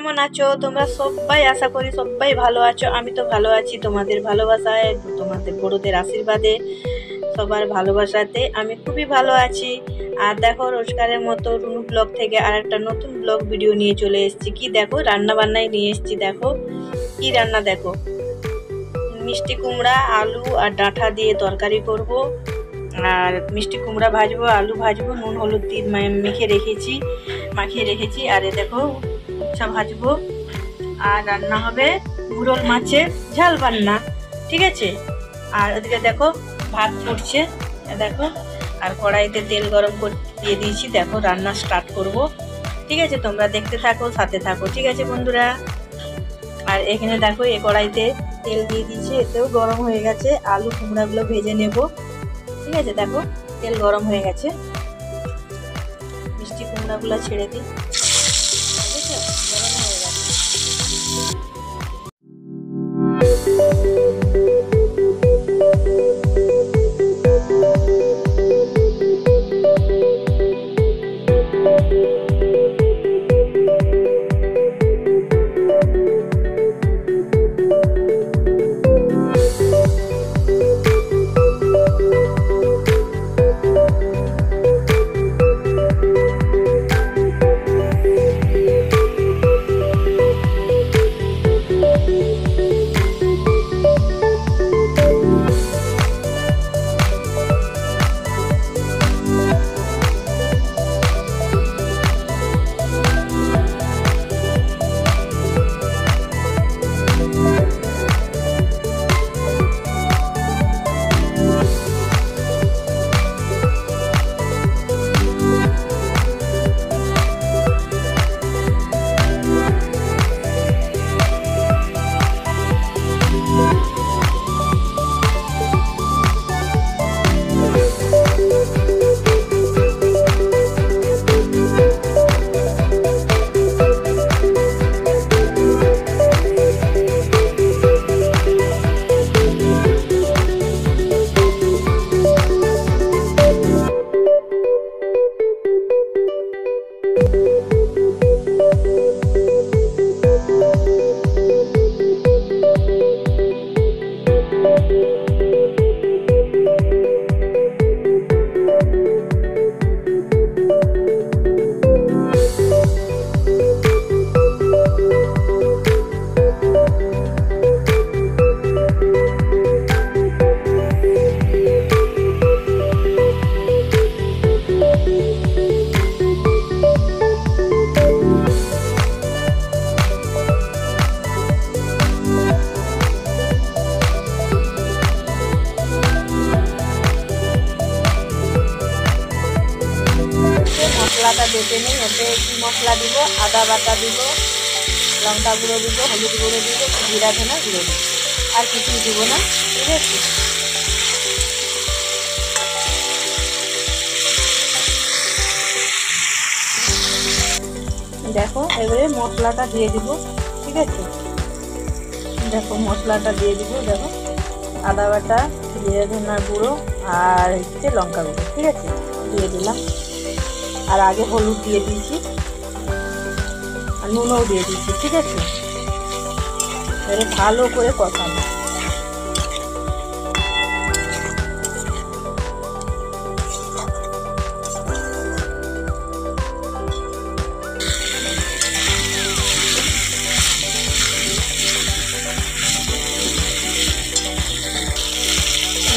কেমন আছো তোমরা সবাই? আশা করি সবাই ভালো আছো। আমি তো ভালো আছি, তোমাদের ভালোবাসায়, তোমাদের বড়দের আশীর্বাদে, সবার ভালোবাসাতে আমি খুবই ভালো আছি। আর দেখো, রোজকারের মতো রুনু ব্লগ থেকে আর একটা নতুন ব্লগ ভিডিও নিয়ে চলে এসেছি। কি দেখো, রান্না বান্নায় নিয়ে এসেছি। দেখো কি রান্না, দেখো মিষ্টি কুমড়া, আলু আর ডাঁটা দিয়ে তরকারি করব। আর মিষ্টি কুমড়া ভাজবো, আলু ভাজবো, নুন হলুদ দিয়ে মাখিয়ে রেখেছি। আর এ দেখো উচ্ছা ভাজবো। আর রান্না হবে মুরল মাছের ঝাল বান্না, ঠিক আছে। আর ওদিকে দেখো ভাত ফুটছে, দেখো। আর কড়াইতে তেল গরম করে দিয়ে দিয়েছি। দেখো রান্না স্টার্ট করব, ঠিক আছে। তোমরা দেখতে থাকো, সাথে থাকো, ঠিক আছে বন্ধুরা। আর এখানে দেখো এই কড়াইতে তেল দিয়ে দিয়েছি, এতেও গরম হয়ে গেছে। আলু কুমড়াগুলো ভেজে নেব, ঠিক আছে। দেখো তেল গরম হয়ে গেছে, মিষ্টি কুমড়াগুলো ছেড়ে দিই, ঠিক আছে। গরম হয়ে গেছে। মশলাটা বেটে নিই। এতে কি মশলা দিব? আদা বাটা দিব, লঙ্কা গুঁড়ো দিব, হলুদ গুঁড়ো দিব, জিরা ধনে গুঁড়ো দিব, আর কিছুই দিব না, ঠিক আছে। দেখো এবারে মশলাটা দিয়ে দিব, ঠিক আছে। দেখো মশলাটা দিয়ে দিব, দেখো আদা বাটা, জিরা ধনে গুঁড়ো আর হচ্ছে লঙ্কা গুঁড়ো, ঠিক আছে, দিয়ে দিলাম। আর আগে হলুদ দিয়ে দিয়েছি আর নুনও দিয়ে দিয়েছি, ঠিক আছে। এবারে ভালো করে কষাবো।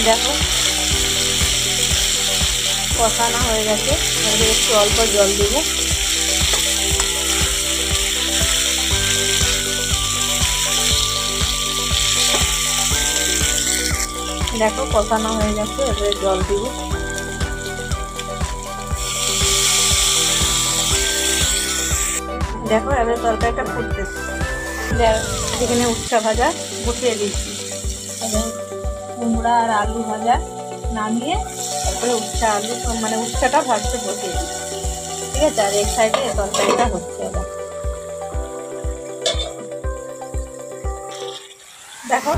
দেখো কষানো হয়ে গেছে, এবারে একটু অল্প জল দেবো। দেখো কষানো হয়ে গেছে, এবারে জল দিব। দেখো এবারে তরকারিটা ফুটতেছে। এখানে উচ্ছা ভাজা বসিয়ে দিচ্ছি। কুমড়া আর আলু ভাজা নামিয়ে তারপরে উচ্ছাটা ভাজতে বসিয়ে দিচ্ছি, ঠিক আছে। আর এক সাইডে তরকারিটা হচ্ছে। দেখো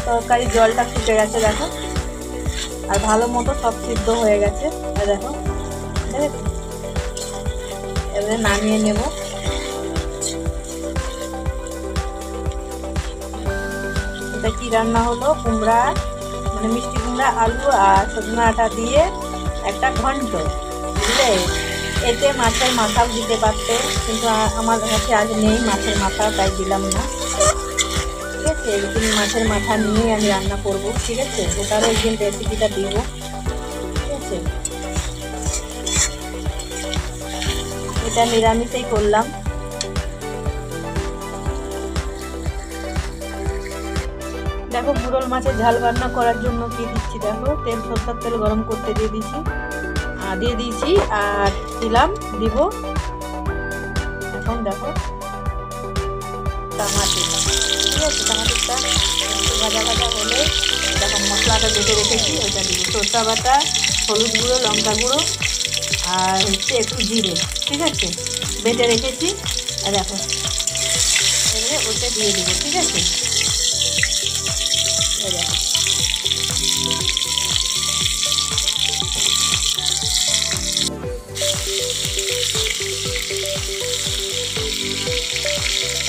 তরকারি জলটা ফুটে গেছে, দেখো। আর ভালো মতো সব সিদ্ধ হয়ে গেছে, দেখো। এবারে নামিয়ে নেব। এটা কি রান্না হলো? কুমড়া, মানে মিষ্টি কুমড়া, আলু আর সজনা আটা দিয়ে একটা ঘন্ট, বুঝলে? এতে মাছের মাথাও দিতে পারতে, কিন্তু আমার কাছে আজ নেই মাছের মাথা, তাই দিলাম না। ঠিক আছে, একদিন মাছের মাথা নিয়ে আমি রান্না করব। ঠিক আছে, ওটারও একদিন রেসিপিটা দিব। ঠিক আছে, এটা নিরামিষেই করলাম। দেখো বুড়োল মাছের ঝাল রান্না করার জন্য কি দিচ্ছি, দেখো তেল, সরষের তেল গরম করতে দিয়ে দিয়েছি আর দিলাম দিব এখন দেখো টমাটো। ঠিক আছে, টমাটোটা একটু ভাজা হলে দেখো মশলাটা বেটে রেখেছি ওটা দিব। সরষা বাটা, হলুদ গুঁড়ো, লঙ্কা গুঁড়ো আর হচ্ছে একটু জিরে, ঠিক আছে, বেটে রেখেছি। আর দেখো এবারে ওটা দিয়ে দেবো। ঠিক আছে,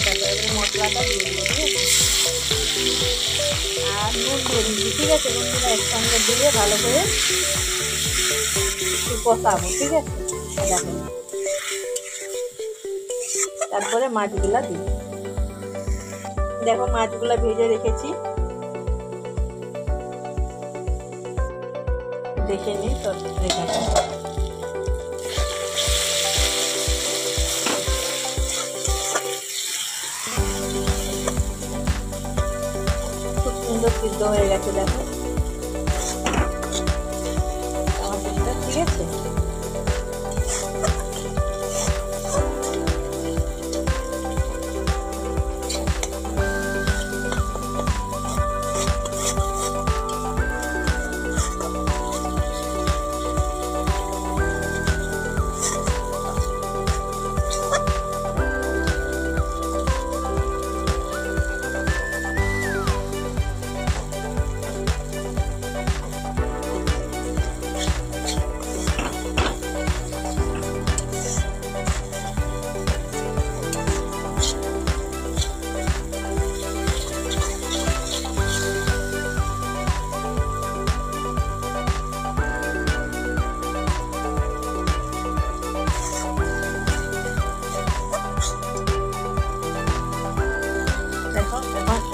দেখো মশলাটা দিয়ে দেবো। ঠিক আছে, আর নুন দিয়ে দিচ্ছি। ঠিক আছে, নুনগুলো একসঙ্গে দিয়ে ভালো করে একটু কষাবো। ঠিক আছে, দেখো তারপরে মাছগুলা দিই। দেখো মাছগুলা ভেজে রেখেছি, দেখে নিই তরকারিটা। খুব সুন্দর সিদ্ধ হয়ে গেছে দেখো টমাটোটা। ঠিক আছে,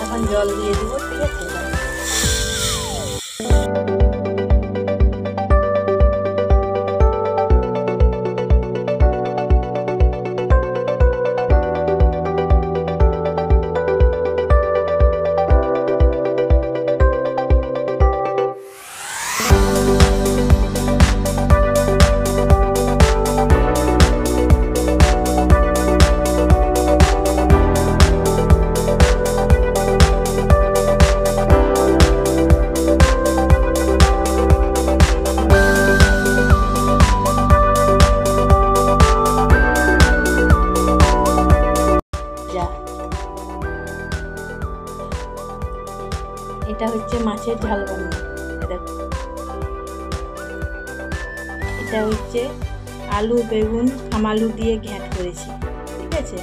এখন জল দিয়ে দিব। ঠিক আছে, এটা হচ্ছে মাছের ঝাল রান্না। দেখো এটা হচ্ছে আলু, বেগুন, খামালু দিয়ে ঘ্যাঁট করেছি। ঠিক আছে,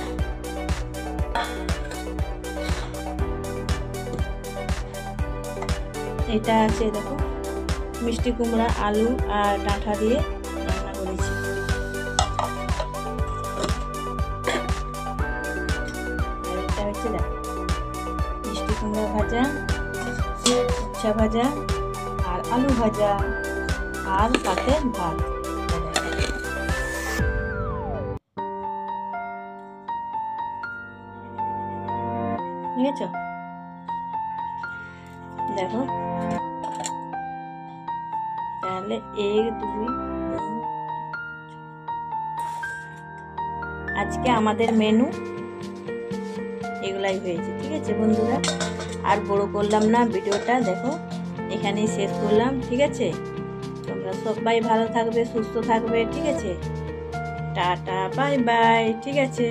এটা আছে দেখো মিষ্টি কুমড়া, আলু আর ডাঁটা দিয়ে রান্না করেছি। এটা হচ্ছে দেখো মিষ্টি কুমড়া ভাজা, উচ্ছা ভাজা আর আলু ভাজা আর সাথে ভাত। ঠিক আছে, দেখো তাহলে 1 2 আজকে আমাদের মেনু এগুলাই হয়েছে। ঠিক আছে বন্ধুরা, আর বড় করলাম না ভিডিওটা, দেখো এখানেই শেষ করলাম। ঠিক আছে, তোমরা সবাই ভালো থাকবে, সুস্থ থাকবে। ঠিক আছে, টাটা, বাই বাই। ঠিক আছে,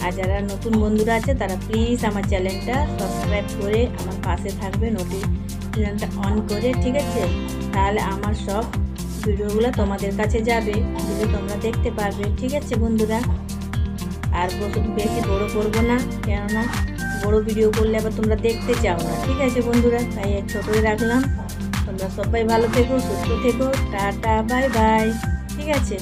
আর যারা নতুন বন্ধুরা আছে তারা প্লিজ আমার চ্যানেলটা সাবস্ক্রাইব করে আমার পাশে থাকবে, নোটিফিকেশনটা অন করে। ঠিক আছে, তাহলে আমার সব ভিডিওগুলো তোমাদের কাছে যাবে, দিলে তোমরা দেখতে পারবে। ঠিক আছে বন্ধুরা, আর বেশি বড় করবো না, কেননা বড় ভিডিও করলে আবার তোমরা দেখতে চাও না। ঠিক আছে বন্ধুরা, তাই ছোটোই রাখলাম। তোমরা সবাই ভালো থেকো, সুস্থ থেকো, টাটা, বাই বাই। ঠিক আছে।